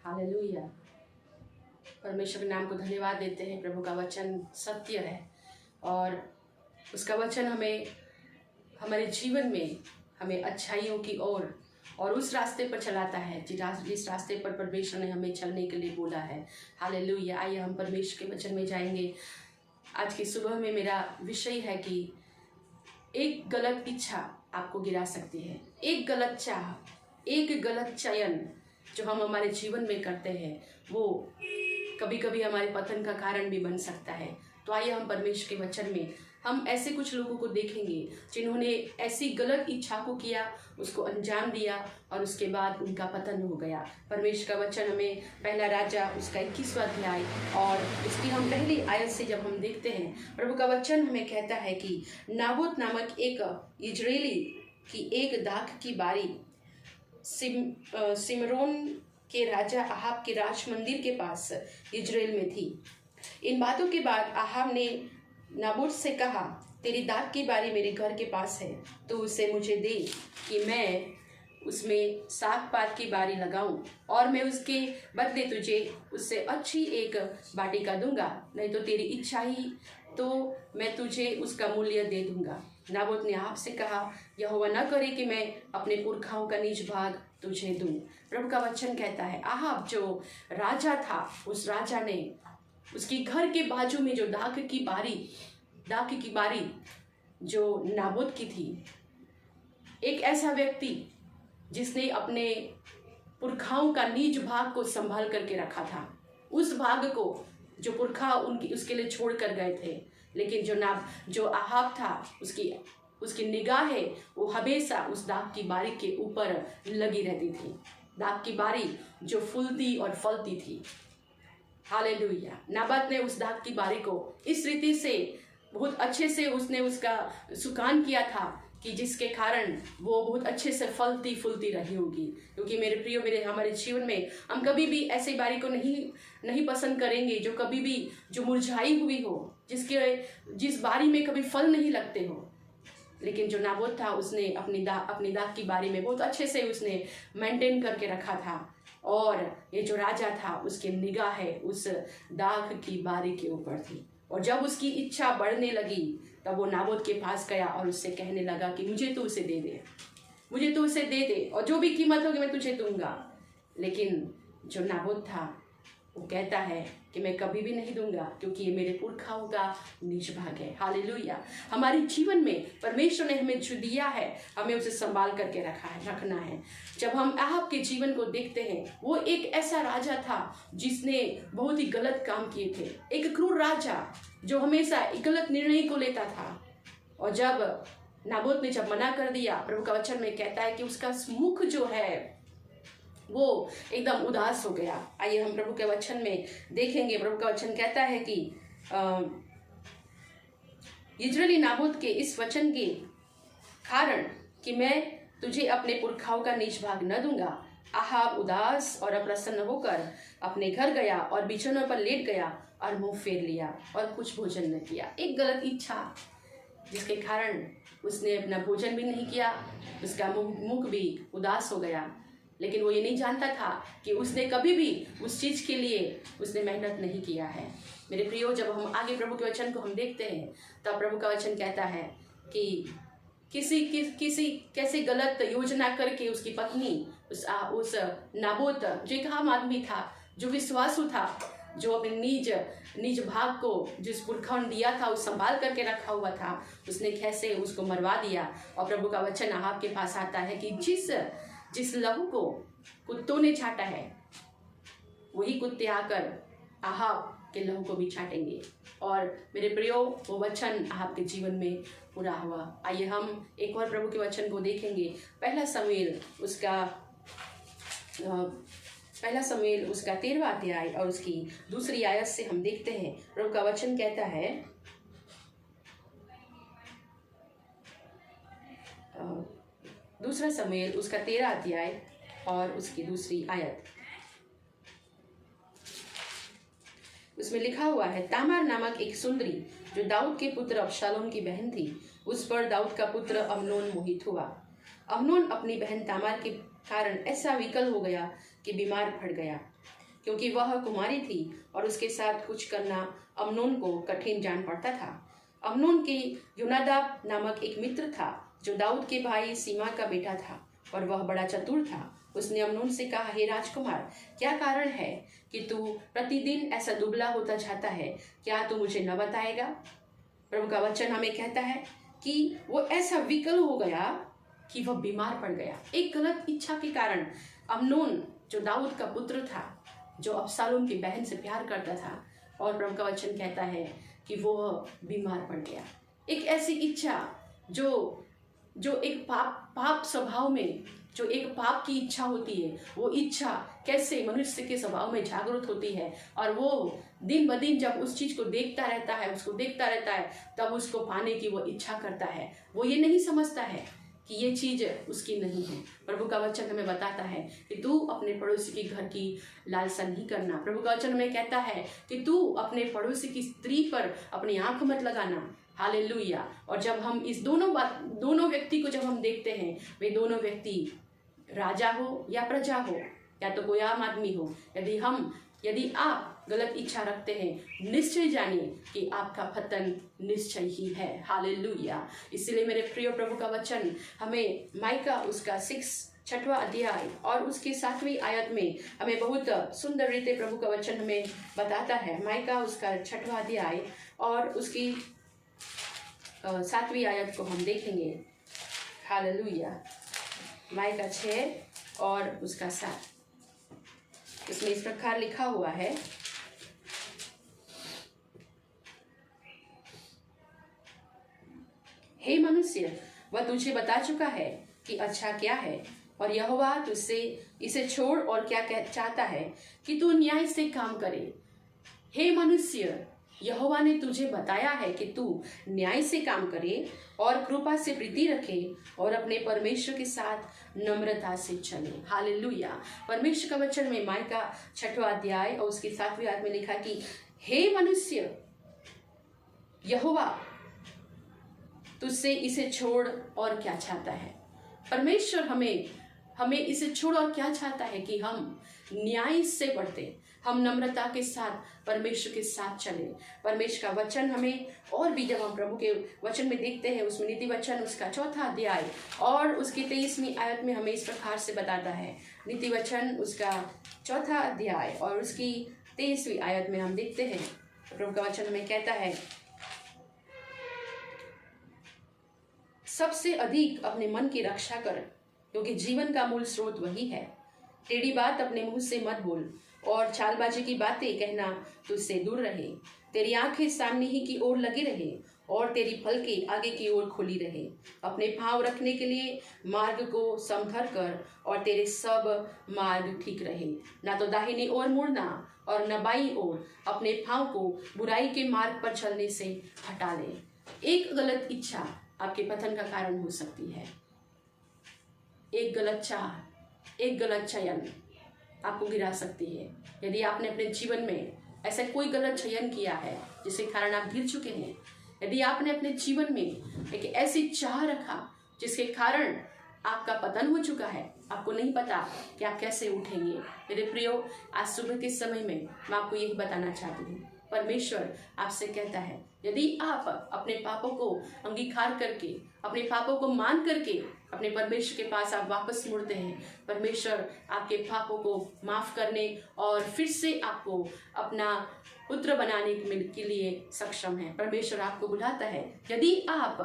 Hallelujah. परमेश्वर के नाम को धन्यवाद देते हैं। प्रभु का वचन सत्य है और उसका वचन हमें हमारे जीवन में हमें अच्छाइयों की ओर और उस रास्ते पर चलाता है जिस रास्ते पर परमेश्वर ने हमें चलने के लिए बोला है। हालेलुया। आइए हम परमेश्वर के वचन में जाएंगे। आज की सुबह में मेरा विषय है कि एक गलत इच्छा आपको गिरा सकती है। एक गलत चाह, एक गलत चयन जो हम हमारे जीवन में करते हैं वो कभी कभी हमारे पतन का कारण भी बन सकता है। तो आइए हम परमेश्वर के वचन में हम ऐसे कुछ लोगों को देखेंगे जिन्होंने ऐसी गलत इच्छा को किया, उसको अंजाम दिया और उसके बाद उनका पतन हो गया। परमेश्वर का वचन हमें पहला राजा उसका 21वां अध्याय और उसकी हम पहली आयत से जब हम देखते हैं, प्रभु का वचन हमें कहता है कि नाबोत नामक एक इजरायली की एक दाख की बारी सिमरोन के राजा आहाब के राज मंदिर के पास इजराइल में थी। इन बातों के बाद आहाब ने नाबोत से कहा, तेरी दाख की बारी मेरे घर के पास है, तो उसे मुझे दे कि मैं उसमें साग पात की बारी लगाऊं और मैं उसके बदले तुझे उससे अच्छी एक बाटिका दूंगा, नहीं तो तेरी इच्छा ही तो मैं तुझे उसका मूल्य दे दूंगा। नाबोत ने आहाब से कहा, यहोवा न करे कि मैं अपने पुरखाओं का निज भाग तुझे दूं। प्रभु का वचन कहता है आहाब जो राजा था, उस राजा ने उसकी घर के बाजू में जो दाख की बारी जो नाबोत की थी, एक ऐसा व्यक्ति जिसने अपने पुरखाओं का निज भाग को संभाल करके रखा था, उस भाग को जो पुरखा उसके लिए छोड़ कर गए थे, लेकिन जो आहाब था उसकी निगाहें वो हमेशा उस दाख की बारी के ऊपर लगी रहती थी। दाख की बारी जो फूलती और फलती थी। हालेलुया। नाबोत ने उस दाख की बारी को इस रीति से बहुत अच्छे से उसने उसका सुकान किया था कि जिसके कारण वो बहुत अच्छे से फलती फूलती रही होगी। क्योंकि मेरे प्रियो हमारे जीवन में हम कभी भी ऐसी बारी को नहीं पसंद करेंगे जो कभी भी जो मुरझाई हुई हो, जिस बारी में कभी फल नहीं लगते हो। लेकिन जो नाबोत था उसने अपनी दाख की बारी में बहुत अच्छे से उसने मेंटेन करके रखा था और ये जो राजा था उसकी निगाहें उस दाख की बारी के ऊपर थी। और जब उसकी इच्छा बढ़ने लगी तब वो नाबोत के पास गया और उससे कहने लगा कि मुझे तो उसे दे दे और जो भी कीमत होगी मैं तुझे दूंगा। लेकिन जो नाबोत था वो कहता है कि मैं कभी भी नहीं दूंगा, क्योंकि ये मेरे पुरखाओं का निज भाग है। हालेलुया। हमारे जीवन में परमेश्वर ने हमें जो दिया है हमें उसे संभाल करके रखना है। जब हम आहाब के जीवन को देखते हैं, वो एक ऐसा राजा था जिसने बहुत ही गलत काम किए थे। एक क्रूर राजा जो हमेशा एक गलत निर्णय को लेता था। और जब नाबोत ने जब मना कर दिया, प्रभु का वचन में कहता है कि उसका मुख जो है वो एकदम उदास हो गया। आइए हम प्रभु के वचन में देखेंगे। प्रभु का वचन कहता है कि इजरायली नाबोत के इस वचन के कारण कि मैं तुझे अपने पुरखाओं का निज भाग न दूंगा, आहाब उदास और अप्रसन्न होकर अपने घर गया और बिछौनों पर लेट गया और मुंह फेर लिया और कुछ भोजन न किया। एक गलत इच्छा जिसके कारण उसने अपना भोजन भी नहीं किया, उसका मुख भी उदास हो गया। लेकिन वो ये नहीं जानता था कि उसने कभी भी उस चीज़ के लिए उसने मेहनत नहीं किया है। मेरे प्रियो, जब हम आगे प्रभु के वचन को हम देखते हैं तब प्रभु का वचन कहता है कि किसी कैसे गलत योजना करके उसकी पत्नी उस नाबोत जो एक आम आदमी था, जो विश्वासु था, जो अपने निज भाग को जिस पुरखा ने दिया था उस संभाल करके रखा हुआ था, उसने कैसे उसको मरवा दिया। और प्रभु का वचन आहाब के पास आता है कि जिस लहू को कुत्तों ने छाटा है वही कुत्ते आकर आहाब के लहू को भी छाटेंगे। और मेरे प्रियो, वो वचन आहाब के जीवन में पूरा हुआ। आइए हम एक और प्रभु के वचन को देखेंगे। पहला शमूएल उसका 13वां अध्याय और उसकी दूसरी आयत से हम देखते हैं। प्रभु का वचन कहता है, दूसरा शमूएल उसका 13 अध्याय और उसकी दूसरी आयत, उसमें लिखा हुआ है, तामार नामक एक सुंदरी जो दाऊद के पुत्र अबशालोम की बहन थी, उस पर दाऊद का पुत्र अम्नोन मोहित हुआ। अम्नोन अपनी बहन तामार के कारण ऐसा विकल हो गया कि बीमार पड़ गया, क्योंकि वह कुमारी थी और उसके साथ कुछ करना अम्नोन को कठिन जान पड़ता था। अम्नोन के योनादाब नामक एक मित्र था जो दाऊद के भाई सीमा का बेटा था और वह बड़ा चतुर था। उसने अम्नोन से कहा, हे राजकुमार, क्या कारण है कि तू प्रतिदिन ऐसा दुबला होता जाता है? क्या तू मुझे न बताएगा? प्रभु का वचन हमें कहता है कि वो ऐसा विकल हो गया कि वह बीमार पड़ गया। एक गलत इच्छा के कारण अम्नोन जो दाऊद का पुत्र था, जो अबशालोम की बहन से प्यार करता था, और प्रभु का वचन कहता है कि वो बीमार पड़ गया। एक ऐसी इच्छा जो एक पाप स्वभाव में, जो एक पाप की इच्छा होती है, वो इच्छा कैसे मनुष्य के स्वभाव में जागृत होती है, और वो दिन ब दिन जब उस चीज को देखता रहता है, उसको देखता रहता है, तब उसको पाने की वो इच्छा करता है। वो ये नहीं समझता है कि ये चीज उसकी नहीं है। प्रभु का वचन हमें बताता है कि तू अपने पड़ोसी के घर की लालसा नहीं करना। प्रभु का वचन हमें कहता है कि तू अपने पड़ोसी की स्त्री पर अपनी आंख मत लगाना। हालेलुया। और जब हम इस दोनों व्यक्ति को जब हम देखते हैं, वे दोनों व्यक्ति राजा हो या प्रजा हो या तो कोई आम आदमी हो, यदि आप गलत इच्छा रखते हैं, निश्चय जानिए कि आपका पतन निश्चय ही है। हालेलुया। इसलिए मेरे प्रिय, प्रभु का वचन हमें माइका उसका 6वां अध्याय और उसकी 7वीं आयत में हमें बहुत सुंदर रीते प्रभु का वचन हमें बताता है। माइका उसका 6वां अध्याय और उसकी 7वीं आयत को हम देखेंगे। हालेलुया। माइका 6 और उसका 7, इसमें इस प्रकार लिखा हुआ है, हे मनुष्य, वह तुझे बता चुका है कि अच्छा क्या है, और यहोवा तुझसे इसे छोड़ और क्या चाहता है कि तू न्याय से काम करे। हे मनुष्य, यहोवा ने तुझे बताया है कि तू न्याय से काम करे और कृपा से प्रीति रखे और अपने परमेश्वर के साथ नम्रता से चले। हालेलुया। परमेश्वर का वचन में माइका 6वां अध्याय और उसकी 7वीं आयत में लिखा कि हे मनुष्य, यहोवा तुझसे इसे छोड़ और क्या चाहता है। परमेश्वर हमें इसे छोड़ और क्या चाहता है कि हम न्याय से बढ़ते, हम नम्रता के साथ परमेश्वर के साथ चले। परमेश्वर का वचन हमें और भी, जब हम प्रभु के वचन में देखते हैं, उसमें नीति वचन उसका 4वां अध्याय और उसकी 23वीं आयत में हमें इस प्रकार से बताता है। नीति वचन उसका 4वां अध्याय और उसकी 23वीं आयत में हम देखते हैं, प्रभु का वचन हमें कहता है, सबसे अधिक अपने मन की रक्षा कर, क्योंकि जीवन का मूल स्रोत वही है। टेढ़ी बात अपने मुंह से मत बोल और चालबाजी की बातें कहना तुझसे दूर रहे। तेरी आंखें सामने ही की ओर लगी रहे और तेरी पलकें आगे की ओर खुली रहे। अपने पांव रखने के लिए मार्ग को समथर कर और तेरे सब मार्ग ठीक रहे। ना तो दाहिनी ओर मुड़ना और न बाईं ओर। अपने पांव को बुराई के मार्ग पर चलने से हटा ले। एक गलत इच्छा आपके पतन का कारण हो सकती है। एक गलत चाह, एक गलत चयन आपको गिरा सकती है। यदि आपने अपने जीवन में ऐसा कोई गलत चयन किया है जिसके कारण आप गिर चुके हैं, यदि आपने अपने जीवन में एक ऐसी चाह रखा जिसके कारण आपका पतन हो चुका है, आपको नहीं पता कि आप कैसे उठेंगे, मेरे प्रियो, आज सुबह के समय में मैं आपको यही बताना चाहती हूँ। परमेश्वर आपसे कहता है, यदि आप अपने पापों को अंगीकार करके, अपने पापों को मान करके अपने परमेश्वर के पास आप वापस मुड़ते हैं, परमेश्वर आपके पापों को माफ करने और फिर से आपको अपना पुत्र बनाने के लिए सक्षम है। परमेश्वर आपको बुलाता है। यदि आप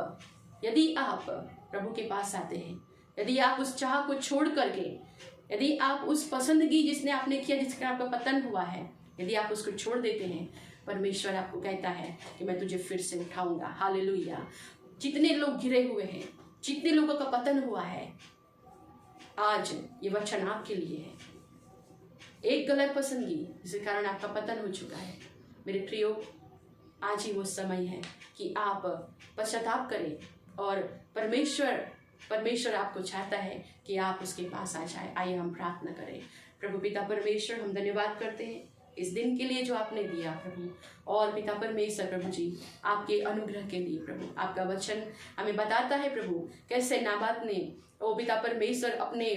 प्रभु के पास आते हैं, यदि आप उस चाह को छोड़ करके, यदि आप उस पसंदगी जिसने आपने किया, जिसके आपका पतन हुआ है, यदि आप उसको छोड़ देते हैं, परमेश्वर आपको कहता है कि मैं तुझे फिर से उठाऊंगा। हालेलुया। जितने लोग घिरे हुए हैं, जितने लोगों का पतन हुआ है, आज ये वचन आपके लिए है। एक गलत पसंदगी जिसके कारण आपका पतन हो चुका है, मेरे प्रियो, आज ही वो समय है कि आप पश्चाताप करें और परमेश्वर आपको चाहता है कि आप उसके पास आ जाए। आइए हम प्रार्थना करें। प्रभु पिता परमेश्वर, हम धन्यवाद करते हैं इस दिन के लिए जो आपने दिया प्रभु, और पिता परमेश्वर प्रभु जी, आपके अनुग्रह के लिए प्रभु, आपका वचन हमें बताता है प्रभु कैसे नाबात ने, ओ पिता परमेश्वर, अपने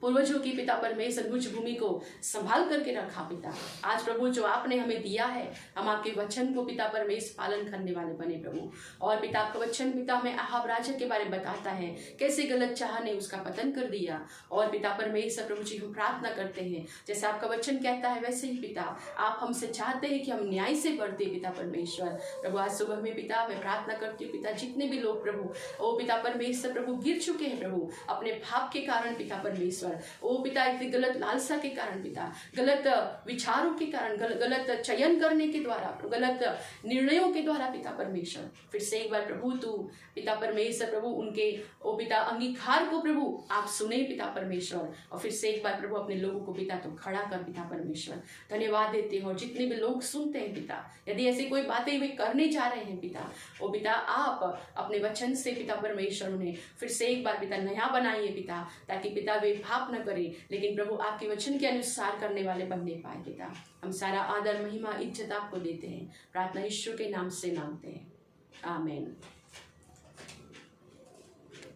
पूर्वजों की पिता परमेश्वर मुझ भूमि को संभाल करके रखा पिता। आज प्रभु जो आपने हमें दिया है, हम आपके वचन को पिता परमेश्वर पालन करने वाले बने प्रभु। और पिता आपका वचन पिता हमें अहाब राजा के बारे में बताता है, कैसे गलत चाह ने उसका पतन कर दिया। और पिता परमेश्वर प्रभु जी हम प्रार्थना करते हैं, जैसे आपका वचन कहता है वैसे ही पिता आप हमसे चाहते हैं कि हम न्याय से बढ़ते पिता परमेश्वर। प्रभु आज सुबह में पिता मैं प्रार्थना करती हूँ पिता, जितने भी लोग प्रभु ओ पिता परमेश्वर प्रभु गिर चुके हैं प्रभु अपने पाप के कारण पिता परमेश्वर, ओ पिता एक गलत लालसा के कारण पिता, गलत विचारों के कारण, गलत चयन करने के द्वारा, गलत निर्णयों के द्वारा पिता परमेश्वर, फिर से एक बार प्रभु तू पिता परमेश्वर प्रभु उनके ओ पिता अंगीकार को प्रभु आप सुने पिता परमेश्वर। और फिर से एक बार प्रभु अपने लोगों को पिता तो खड़ा कर पिता परमेश्वर। धन्यवाद देते हो जितने भी लोग सुनते हैं पिता, यदि ऐसी कोई बातें वे करने जा रहे हैं पिता, ओ पिता आप अपने वचन से पिता परमेश्वर उन्हें फिर से एक बार पिता नया बनाइए पिता, ताकि पिता वे पाप न करे लेकिन प्रभु आपके वचन के अनुसार करने वाले बनने पाए पिता। हम सारा आदर महिमा इज्जत आपको देते हैं, प्रार्थना यीशु के नाम से मांगते हैं, आमीन।